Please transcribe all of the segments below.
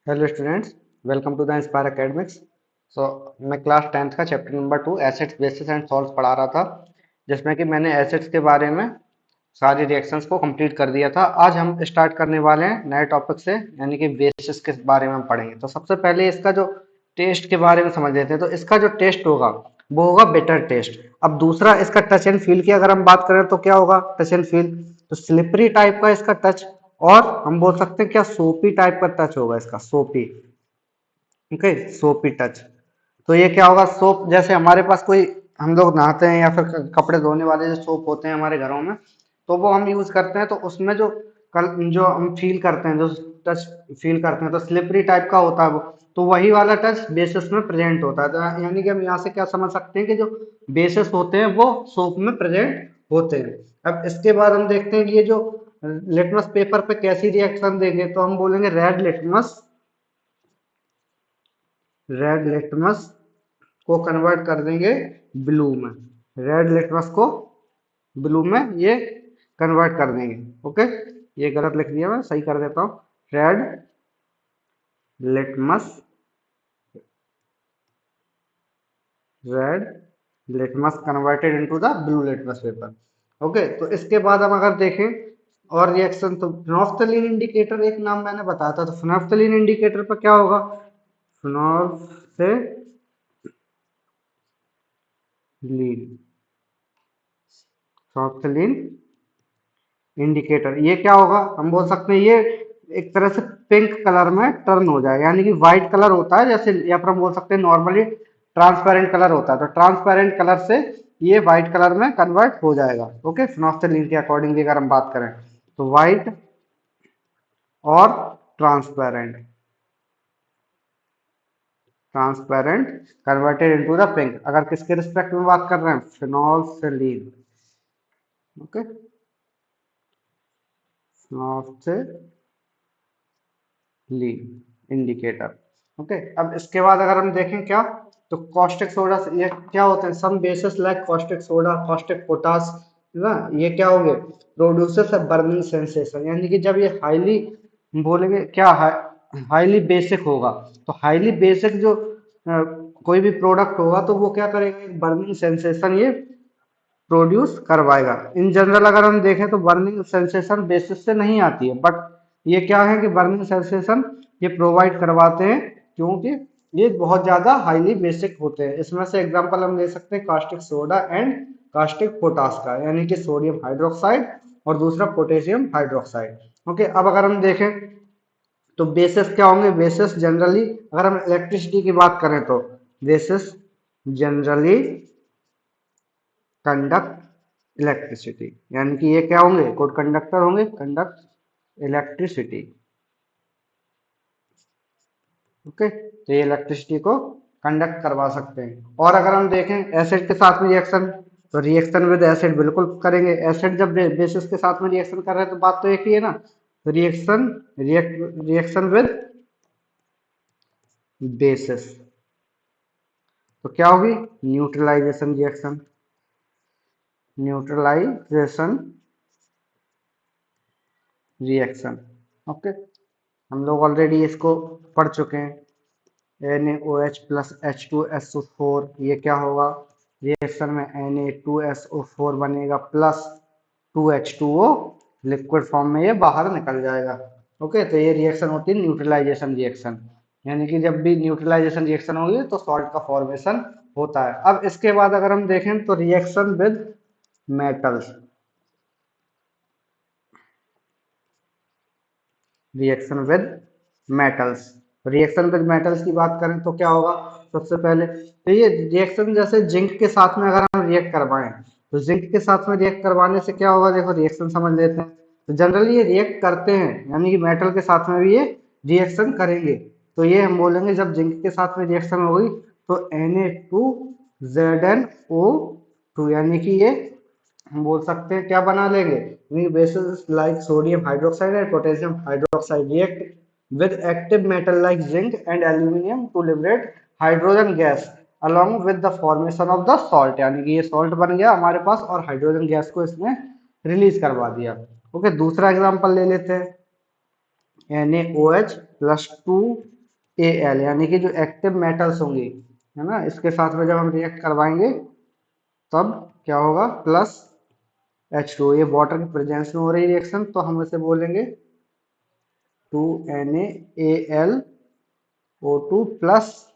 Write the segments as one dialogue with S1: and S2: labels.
S1: Hello students, welcome to the inspire academics. मैं class 10th का chapter number 2 acids bases and salts पढ़ा रहा था, जिसमें कि मैंने एसिड्स के बारे में सारी रिएक्शंस को कंप्लीट कर दिया था। आज हम स्टार्ट करने वाले हैं नए टॉपिक से, यानी कि बेसिस के बारे में हम पढ़ेंगे। तो सबसे पहले इसका जो टेस्ट के बारे में समझ लेते हैं। तो इसका जो टेस्ट होगा वो होगा बेटर टेस्ट। अब दूसरा इसका टच एंड फील की अगर हम बात करें तो क्या होगा टच एंड फील, तो स्लिपरी टाइप का इसका टच, और हम बोल सकते हैं क्या सोपी टाइप का टच होगा इसका, सोपी। ओके, सोपी टच। तो ये क्या होगा, सोप जैसे हमारे पास कोई, हम लोग नहाते हैं या फिर कपड़े धोने वाले जो सोप होते हैं हमारे घरों में, तो वो हम यूज करते हैं। तो उसमें जो जो हम फील करते हैं, जो टच फील करते हैं, तो स्लिपरी टाइप का होता है वो। तो वही वाला टच बेसिस में प्रेजेंट होता है। तो यानी कि हम यहाँ से क्या समझ सकते हैं कि जो बेसिस होते हैं वो सोप में प्रेजेंट होते हैं। अब इसके बाद हम देखते हैं कि ये जो लिटमस पेपर पे कैसी रिएक्शन देंगे, तो हम बोलेंगे रेड लिटमस को कन्वर्ट कर देंगे ब्लू में। रेड लिटमस को ब्लू में ये कन्वर्ट कर देंगे। ओके, ये गलत लिख दिया, मैं सही कर देता हूँ। Red litmus red litmus converted into the blue litmus paper. Okay, तो इसके बाद हम अगर देखें और रिएक्शन, तो फिनोल्फ्थलीन इंडिकेटर एक नाम मैंने बताया था। तो फिनोल्फ्थलीन इंडिकेटर पर क्या होगा, फिनोल्फ्थलीन फिनोल्फ्थलीन इंडिकेटर, ये क्या होगा, हम बोल सकते हैं ये एक तरह से पिंक कलर में टर्न हो जाएगा। यानी कि व्हाइट कलर होता है जैसे, या फिर हम बोल सकते हैं नॉर्मली ट्रांसपेरेंट कलर होता है, तो ट्रांसपेरेंट कलर से ये व्हाइट कलर में कन्वर्ट हो जाएगा। ओके, फिनोल्फ्थलीन के अकॉर्डिंगली अगर हम बात करें तो व्हाइट और transparent transparent converted into the pink. अगर किसके रिस्पेक्ट में बात कर रहे हैं, phenolphthalein. Okay, phenolphthalein indicator. Okay, अब इसके बाद अगर हम देखें क्या, तो कॉस्टिक सोडा, ये क्या होते हैं, some bases like caustic soda, caustic potash, है ना, ये क्या होंगे, प्रोड्यूसर्स ऑफ बर्निंग सेंसेशन। यानी कि जब ये हाईली, बोलेंगे क्या, हाईली बेसिक होगा, तो हाईली बेसिक जो कोई भी प्रोडक्ट होगा तो वो क्या करेगा, एक बर्निंग सेंसेशन ये प्रोड्यूस करवाएगा। इन जनरल अगर हम देखें तो बर्निंग सेंसेशन बेसिस से नहीं आती है, बट ये क्या है कि बर्निंग सेंसेशन ये प्रोवाइड करवाते हैं, क्योंकि ये बहुत ज्यादा हाईली बेसिक होते हैं। इसमें से एग्जांपल हम ले सकते हैं caustic soda and caustic potash का, यानी कि सोडियम हाइड्रोक्साइड और दूसरा पोटेशियम हाइड्रोक्साइड। ओके, अब अगर हम देखें तो बेसिस क्या होंगे, बेसिस जनरली अगर हम इलेक्ट्रिसिटी की बात करें तो बेसिस जनरली कंडक्ट इलेक्ट्रिसिटी, यानी कि ये क्या होंगे, गुड कंडक्टर होंगे, कंडक्ट इलेक्ट्रिसिटी। ओके, तो ये इलेक्ट्रिसिटी को कंडक्ट करवा सकते हैं। और अगर हम देखें एसिड के साथ में रिएक्शन, तो रिएक्शन विद एसिड बिल्कुल करेंगे। एसिड जब बेसिस के साथ में रिएक्शन कर रहे हैं तो बात तो एक ही है ना, तो रिएक्शन विद बेसिस, तो क्या होगी, neutralisation reaction. Neutralisation reaction. Okay, हम लोग ऑलरेडी इसको पढ़ चुके हैं। NaOH प्लस H2SO4, ये क्या होगा, रिएक्शन में Na2SO4 बनेगा प्लस 2H2O, लिक्विड फॉर्म में ये बाहर निकल जाएगा। ओके, तो ये रिएक्शन होती है न्यूट्रलाइजेशन रिएक्शन। यानी कि जब भी न्यूट्रलाइजेशन रिएक्शन होगी तो सॉल्ट का फॉर्मेशन होता है। अब इसके बाद अगर हम देखें तो reaction with metals, reaction with metals, reaction with metals की बात करें तो क्या होगा, सबसे पहले तो ये रिएक्शन जैसे जिंक के साथ में अगर हम रिएक्ट करवाएं, तो जिंक के साथ में रिएक्ट करवाने से क्या होगा, देखो रिएक्शन समझ लेते हैं। तो जनरली ये रिएक्ट करते हैं, यानी कि मेटल के साथ में भी ये रिएक्शन करेंगे। तो ये हम बोलेंगे जब जिंक के साथ में रिएक्शन होगी तो Na2ZnO2, यानी कि ये हम बोल सकते हैं क्या बना लेंगे, basis like sodium hydroxide and potassium hydroxide react with active metal like zinc and aluminium to liberate hydrogen gas along with the formation of the salt। यानी कि ये सॉल्ट बन गया हमारे पास और हाइड्रोजन गैस को इसने रिलीज करवा दिया। ओके, दूसरा एग्जांपल ले लेते हैं। NaOH प्लस 2 Al, यानी कि जो एक्टिव मेटल्स होंगी, है ना, इसके साथ में जब हम रिएक्ट करवाएंगे तब क्या होगा, प्लस H2, ये वाटर की प्रेजेंस में हो रही रिएक्शन, तो हम इसे बोलेंगे 2NaAlO2 प्लस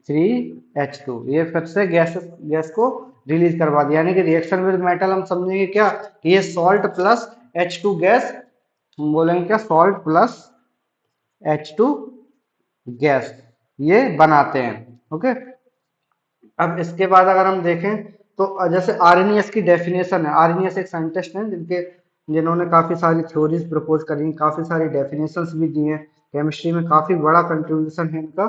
S1: 3H2। ये फिर से गैस को रिलीज करवा दिया, यानी कि रिएक्शन विद मेटल हम समझेंगे क्या कि ये सॉल्ट प्लस H2 गैस, हम बोलेंगे क्या, सॉल्ट प्लस H2 गैस ये बनाते हैं। ओके, अब इसके बाद अगर हम देखें तो जैसे आरएनएस की डेफिनेशन है, आरएनएस एक साइंटिस्ट हैं जिन्होंने काफी सारी थ्योरीज प्रपोज करी, काफी सारी डेफिनेशंस भी दी हैं, केमिस्ट्री में काफी बड़ा कंट्रीब्यूशन है इनका।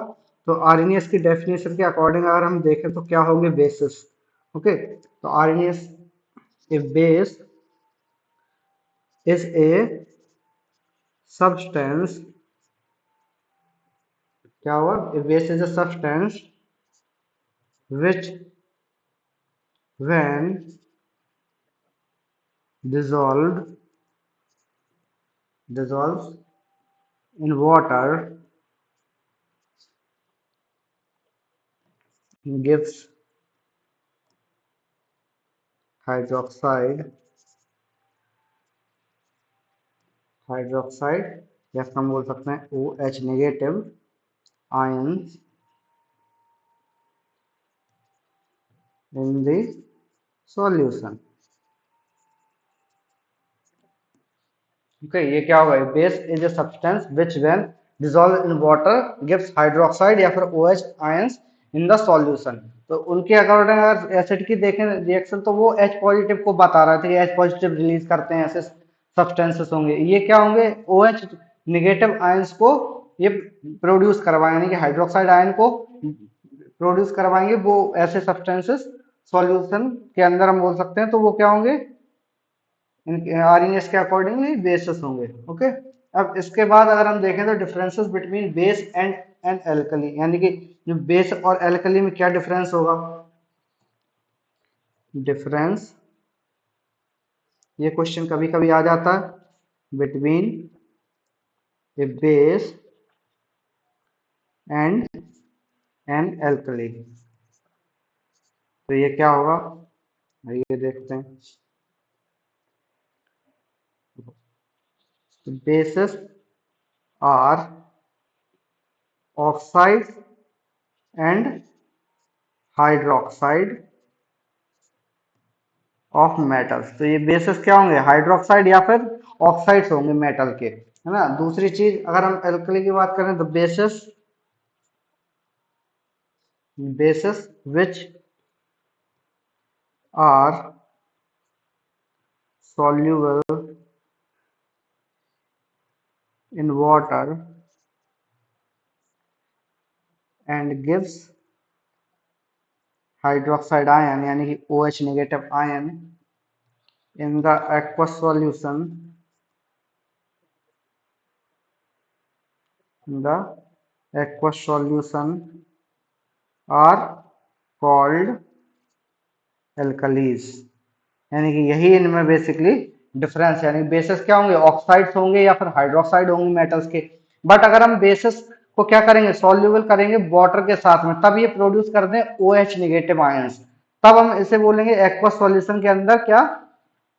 S1: तो आरएनएस की डेफिनेशन के अकॉर्डिंग अगर हम देखें तो क्या होंगे, बेसिस। ओके, तो आरएनएस, a base is a substance, क्या हुआ, a base is a substance which when dissolved dissolves in water gives hydroxide hydroxide या हम बोल सकते हैं OH negative ions in the solution। Okay, ये क्या होगा, base is a substance which when dissolve in water gives hydroxide या फिर OH ions in the solution. तो उनके अकॉर्डिंग अगर एसिड की देखें रिएक्शन तो वो H पॉजिटिव को बता रहा था कि H पॉजिटिव रिलीज करते हैं ऐसे सब्सटेंसेस होंगे, ये क्या होंगे, OH नेगेटिव आयंस को ये प्रोड्यूस करवाएंगे, यानी कि हाइड्रोक्साइड आयन को प्रोड्यूस करवाएंगे वो ऐसे सब्सटेंसेस सॉल्यूशन के अंदर, हम बोल सकते हैं तो वो क्या होंगे, आरएनएस के अकॉर्डिंगली बेसिस होंगे। ओके, अब इसके बाद अगर हम देखें तो differences between base and and alkali, यानी कि जो बेस और एल्कली में क्या डिफरेंस होगा, डिफरेंस, ये क्वेश्चन कभी कभी आ जाता है, between a base and an alkali, तो ये क्या होगा, ये देखते हैं, bases are oxide and hydroxide of metals. तो ये बेसिस क्या होंगे, हाइड्रोक्साइड या फिर ऑक्साइड्स होंगे मेटल के, है ना। दूसरी चीज अगर हम एल्कली की बात करें तो bases, bases which are soluble in water and gives hydroxide ion, यानी कि OH negative ion in the aqueous solution, in the aqueous solution are called alkalis। यानी कि यही इनमें बेसिकली डिफरेंस, यानी बेसिस क्या होंगे, ऑक्साइड्स होंगे या फिर हाइड्रोक्साइड होंगे मेटल्स के। बट अगर हम बेसिस को क्या करेंगे, सॉल्युबल करेंगे वाटर के साथ में, तब ये प्रोड्यूस कर दें OH नेगेटिव आयंस, तब हम इसे बोलेंगे एक्वस सॉल्यूशन के अंदर क्या,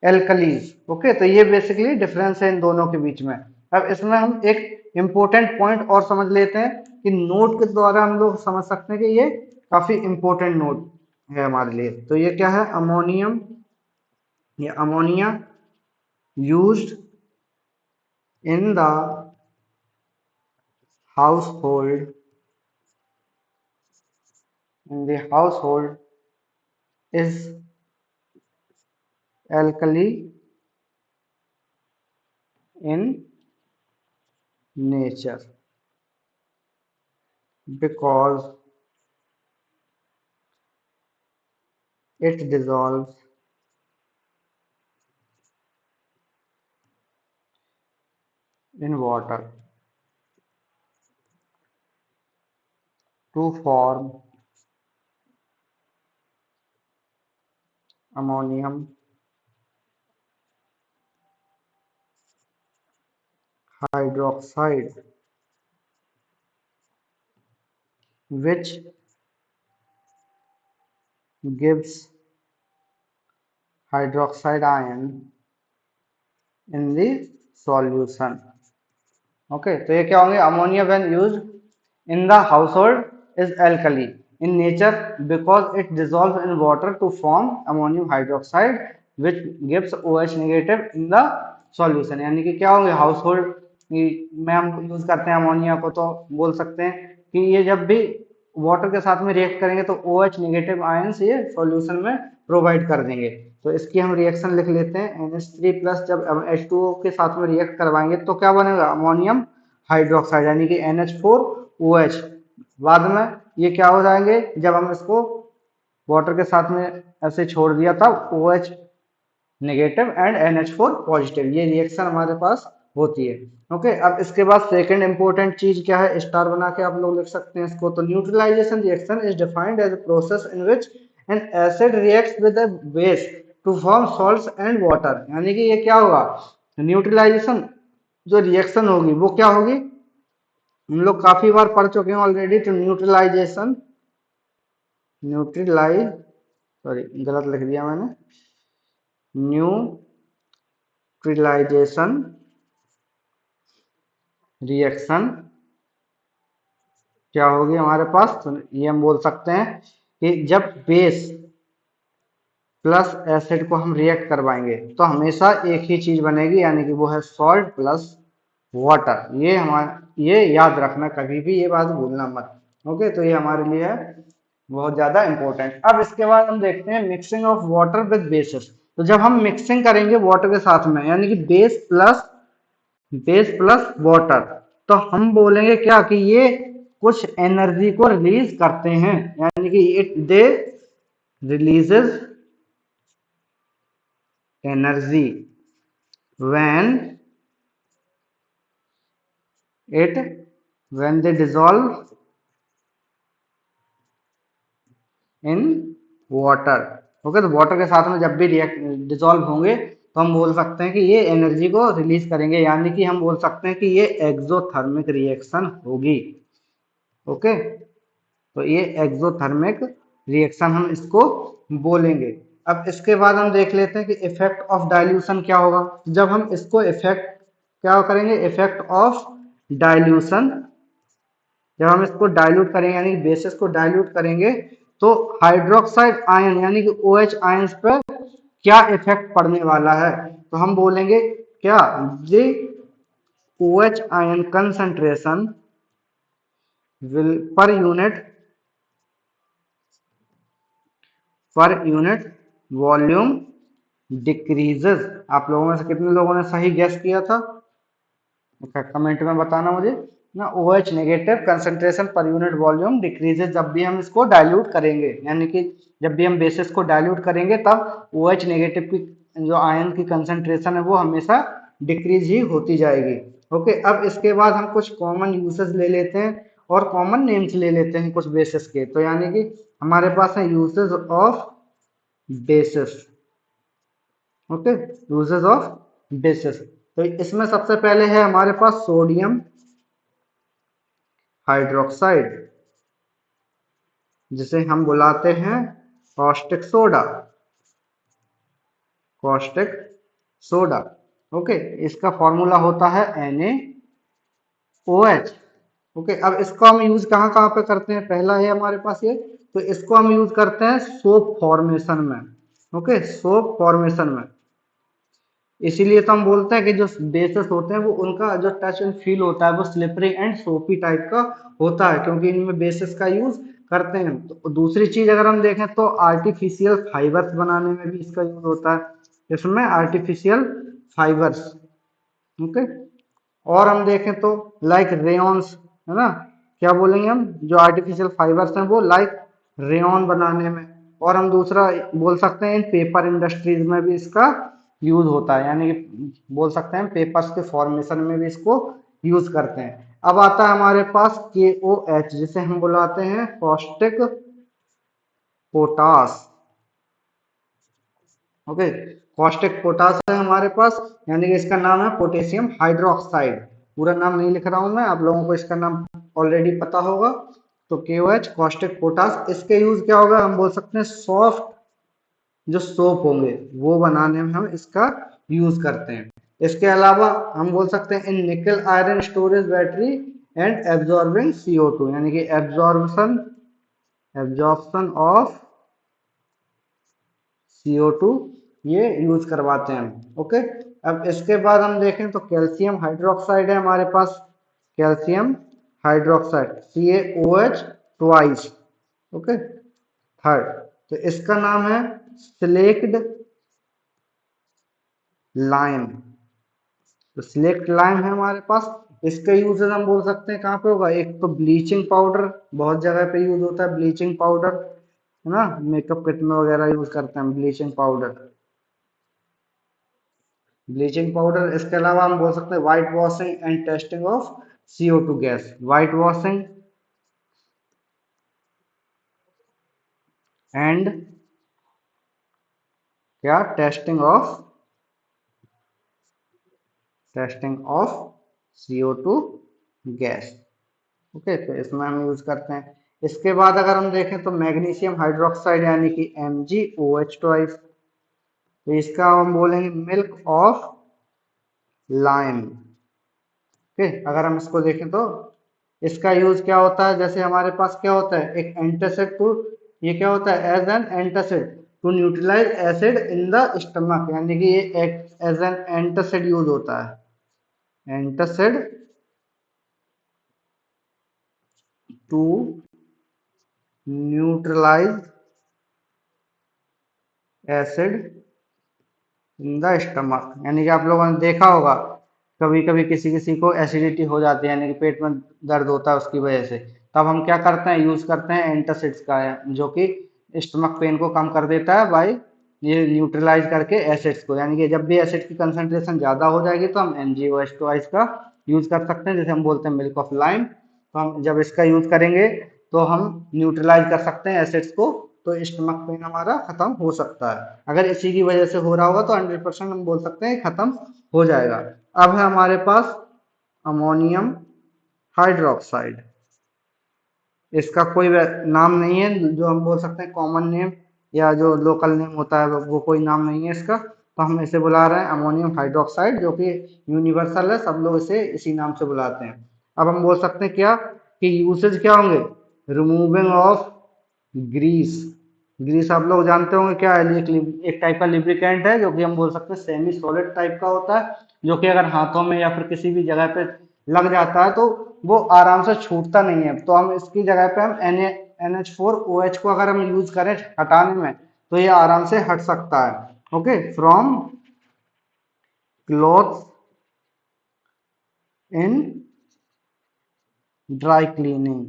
S1: एल्कलीज। ओके, तो ये बेसिकली डिफरेंस है इन दोनों के बीच में। अब इसमें हम एक इंपॉर्टेंट पॉइंट और समझ लेते हैं कि नोट के द्वारा हम लोग समझ सकते हैं कि ये काफी इंपॉर्टेंट नोट है हमारे लिए। तो ये क्या है, अमोनियम, ये ammonia used in the household, in the household is alkali in nature because it dissolves in water to form ammonium hydroxide which gives hydroxide ion in the solution. Okay, तो ये क्या होंगे? Ammonia when used in the household is alkali in nature because it dissolve in water to form ammonium hydroxide which gives OH negative in the solution. यानी कि क्या होंगे? House hold में हम यूज करते हैं अमोनिया को, तो बोल सकते हैं कि ये जब भी वाटर के साथ में रिएक्ट करेंगे तो OH नेगेटिव आयंस ये सॉल्यूशन में प्रोवाइड कर देंगे। तो इसकी हम रिएक्शन लिख लेते हैं। NH3 प्लस जब हम H2O के साथ में रिएक्ट करवाएंगे तो क्या बनेगा? अमोनियम हाइड्रोक्साइड यानी कि NH4OH। बाद में ये क्या हो जाएंगे? जब हम इसको वाटर के साथ में ऐसे छोड़ दिया था, OH negative and NH4 positive, ये रिएक्शन हमारे पास होती है। ओके, अब इसके बाद सेकंड इंपॉर्टेंट चीज क्या है? स्टार बना के आप लोग लिख सकते हैं इसको। तो neutralisation reaction is defined as a process in which an acid reacts with a base to form salts and water. यानी कि ये क्या होगा? न्यूट्रलाइजेशन जो रिएक्शन होगी वो क्या होगी? हम लोग काफी बार पढ़ चुके हैं ऑलरेडी। तो न्यूट्रलाइज सॉरी गलत लिख दिया मैंने। न्यूट्रलाइजेशन रिएक्शन क्या होगी हमारे पास? तो ये हम बोल सकते हैं कि जब बेस प्लस एसिड को हम रिएक्ट करवाएंगे तो हमेशा एक ही चीज बनेगी, यानी कि वो है सॉल्ट प्लस वाटर। ये याद रखना, कभी भी ये बात भूलना मत। ओके, तो ये हमारे लिए है बहुत ज्यादा इंपॉर्टेंट। अब इसके बाद हम देखते हैं mixing of water with basis. तो जब हम मिक्सिंग करेंगे वाटर के साथ में, यानी कि बेस प्लस वाटर, तो हम बोलेंगे क्या कि ये कुछ एनर्जी को रिलीज करते हैं, यानी कि it they releases energy when when they dissolve in water. Okay, तो वाटर के साथ में जब भी रिएक्ट डिसॉल्व होंगे तो हम बोल सकते हैं कि ये एनर्जी को रिलीज करेंगे, यानी कि हम बोल सकते हैं कि ये एक्सोथर्मिक रिएक्शन होगी। ओके, तो ये एक्सोथर्मिक रिएक्शन हम इसको बोलेंगे। अब इसके बाद हम देख लेते हैं कि इफेक्ट ऑफ डाइल्यूशन क्या होगा। जब हम इसको इफेक्ट क्या करेंगे? इफेक्ट ऑफ डाइल्यूशन, जब हम इसको डाइल्यूट करेंगे यानी कि बेसिस को डाइल्यूट करेंगे तो हाइड्रोक्साइड आयन यानी कि OH आयंस पर क्या इफेक्ट पड़ने वाला है? तो हम बोलेंगे क्या? The OH ion concentration will per unit volume decreases. आप लोगों में से कितने लोगों ने सही गैस किया था? कमेंट में बताना मुझे ना। OH negative concentration per unit volume decreases जब भी हम इसको डाइल्यूट करेंगे, यानी कि जब भी हम बेसिस को डाइल्यूट करेंगे तब OH नेगेटिव की जो आयन की कंसंट्रेशन है वो हमेशा डिक्रीज ही होती जाएगी। ओके, अब इसके बाद हम कुछ कॉमन यूसेस ले लेते हैं और कॉमन नेम्स ले लेते हैं कुछ बेसिस के। तो यानी कि हमारे पास है uses of basis. Okay, uses of basis. तो इसमें सबसे पहले है हमारे पास सोडियम हाइड्रोक्साइड, जिसे हम बुलाते हैं caustic soda. Caustic soda, okay, इसका फॉर्मूला होता है NaOH। ओके, अब इसको हम यूज कहाँ कहाँ पे करते हैं? पहला है हमारे पास ये, तो इसको हम यूज करते हैं सोप फॉर्मेशन में। ओके, सोप फॉर्मेशन में। इसीलिए तो हम बोलते हैं कि जो बेसेस होते हैं वो उनका जो टच एंड फील होता है वो स्लिपरी एंड सोपी टाइप का होता है, क्योंकि इनमें बेसेस का यूज करते हैं। तो दूसरी चीज अगर हम देखें तो आर्टिफिशियल फाइबर्स बनाने में भी इसका यूज होता है। इसमें आर्टिफिशियल फाइबर्स, ओके। और हम देखें तो लाइक रेयॉन्स, है ना, क्या बोलेंगे हम? जो आर्टिफिशियल फाइबर्स हैं वो लाइक रेयॉन बनाने में। और हम दूसरा बोल सकते हैं इन पेपर इंडस्ट्रीज में भी इसका यूज होता है, यानी कि बोल सकते हैं पेपर्स के फॉर्मेशन में भी इसको यूज करते हैं। अब आता है हमारे पास KOH, जिसे हम बुलाते हैं caustic potash. Okay, caustic potash है हमारे पास, यानी कि इसका नाम है पोटेशियम हाइड्रोक्साइड। पूरा नाम नहीं लिख रहा हूं मैं, आप लोगों को इसका नाम ऑलरेडी पता होगा। तो KOH कॉस्टिक पोटास, इसके यूज क्या होगा, हम बोल सकते हैं सॉफ्ट जो सोप होंगे वो बनाने में हम इसका यूज करते हैं। इसके अलावा हम बोल सकते हैं in nickel iron storage battery and absorbing CO2, यानी कि एब्जॉर्प्शन ऑफ CO2 ये यूज करवाते हैं हम। ओके, अब इसके बाद हम देखें तो कैल्शियम हाइड्रोक्साइड है हमारे पास, calcium hydroxide CaOH twice. Okay, third, तो इसका नाम है सिलेक्ड लाइम। तो सिलेक्ट लाइम है हमारे पास। इसका यूजेस हम बोल सकते हैं कहाँ पे होगा, एक तो ब्लीचिंग पाउडर, बहुत जगह पे यूज होता है ब्लीचिंग पाउडर, है ना, मेकअप किट में वगैरह यूज करते हैं ब्लीचिंग पाउडर। ब्लीचिंग पाउडर, इसके अलावा हम बोल सकते हैं white washing and testing of CO2 gas, white washing and क्या, testing of CO2 gas. Okay, तो इसमें हम यूज करते हैं। इसके बाद अगर हम देखें तो मैग्नीशियम हाइड्रोक्साइड यानी कि MgOH ट्वाइस, तो इसका हम बोलेंगे मिल्क ऑफ लाइम। ओके, अगर हम इसको देखें तो इसका यूज क्या होता है, जैसे हमारे पास क्या होता है एक एंटासिड टू, ये क्या होता है as an antacid to neutralise acid in the stomach, यानी कि ये एज एन एंटासिड यूज होता है, antacid to neutralise acid in the stomach, यानी कि आप लोगों ने देखा होगा कभी कभी किसी किसी को एसिडिटी हो जाती है, यानी कि पेट में दर्द होता है उसकी वजह से, तब हम क्या करते हैं यूज करते हैं एंटासिड्स का, जो कि स्टमक पेन को कम कर देता है बाय ये न्यूट्रलाइज करके एसिड्स को, यानी कि जब भी एसिड की कंसंट्रेशन ज्यादा हो जाएगी तो हम MgOH का यूज कर सकते हैं, जैसे हम बोलते हैं मिल्क ऑफ लाइम, तो हम जब इसका यूज करेंगे तो हम न्यूट्रलाइज कर सकते हैं एसिड्स को, तो स्टमक पेन हमारा खत्म हो सकता है। अगर इसी की वजह से हो रहा होगा तो 100% हम बोल सकते हैं खत्म हो जाएगा। अब है हमारे पास अमोनियम हाइड्रोक्साइड, इसका कोई नाम नहीं है जो हम बोल सकते हैं कॉमन नेम या जो लोकल नेम होता है वो कोई नाम नहीं है इसका, तो हम इसे बुला रहे हैं अमोनियम हाइड्रोक्साइड, जो कि यूनिवर्सल है, सब लोग इसे इसी नाम से बुलाते हैं। अब हम बोल सकते हैं क्या कि यूसेज क्या होंगे, रिमूविंग ऑफ ग्रीस। ग्रीस आप लोग जानते होंगे क्या है, ये एक टाइप का लिब्रिकेंट है जो कि हम बोल सकते हैं सेमी सॉलिड टाइप का होता है, जो कि अगर हाथों में या फिर किसी भी जगह पे लग जाता है तो वो आराम से छूटता नहीं है, तो हम इसकी जगह पे हम NH4OH को अगर हम यूज करें हटाने में तो ये आराम से हट सकता है। Okay, from cloth in dry cleaning.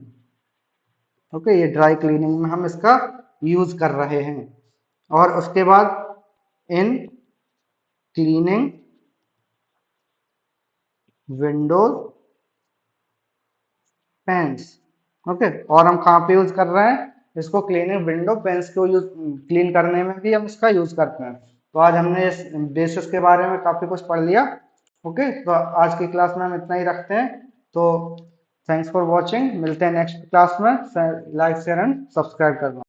S1: Okay, ये ड्राई क्लीनिंग में हम इसका यूज कर रहे हैं। और उसके बाद in cleaning windows panes. Okay, और हम कहाँ पे यूज कर रहे हैं इसको, क्लीनिंग विंडो पेन्स को यूज, क्लीन करने में भी हम इसका यूज करते हैं। तो आज हमने इस बेसिस के बारे में काफी कुछ पढ़ लिया। ओके, तो आज की क्लास में हम इतना ही रखते हैं। तो थैंक्स फॉर वॉचिंग, मिलते हैं नेक्स्ट क्लास में, लाइक शेयर एंड सब्सक्राइब करना।